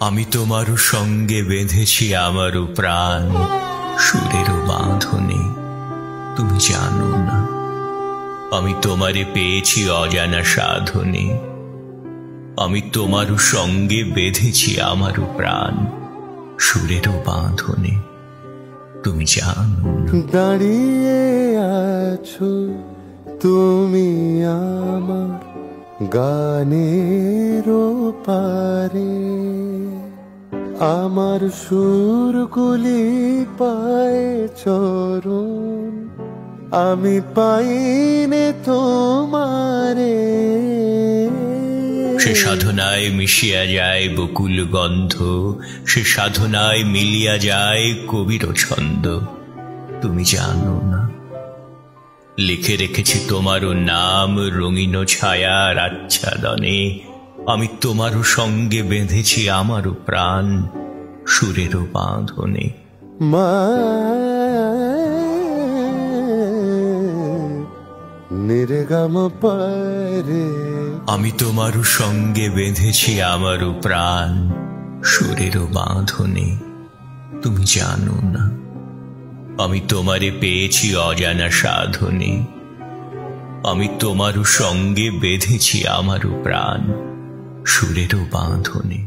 আমি তোমারও সঙ্গে বেঁধেছি আমারও প্রাণ, সুরেরও বাঁধনে তুমি জানো না। আমি তোমারে পেয়েছি অজানা সাধনে, আমি তোমারও সঙ্গে বেঁধেছি আমারও প্রাণ, সুরেরও বাঁধনে তুমি জানো না। দাঁড়িয়ে আছো তুমি আমার গানের পারে, আমার সুরগুলি পায়ে চরণ, আমি পাইনে তোমারে। সে সাধনায় মিশিয়া যায় বকুল গন্ধ, সে সাধনায় মিলিয়া যায় কবির ছন্দ, তুমি জানো না। লিখে রেখেছি তোমারও নাম রঙিন ছায়ার আচ্ছাদনে, আমি তোমারও সঙ্গে বেঁধেছি আমারও প্রাণ, সুরেরও বাঁধনে। নির্গম পারে, আমি তোমারও সঙ্গে বেঁধেছি আমারও প্রাণ, সুরেরও বাঁধনে তুমি জানো না। আমি তোমারে পেয়েছি অজানা সাধনে, আমি তোমারও সঙ্গে বেঁধেছি আমারও প্রাণ, সুরেরও বাঁধনে।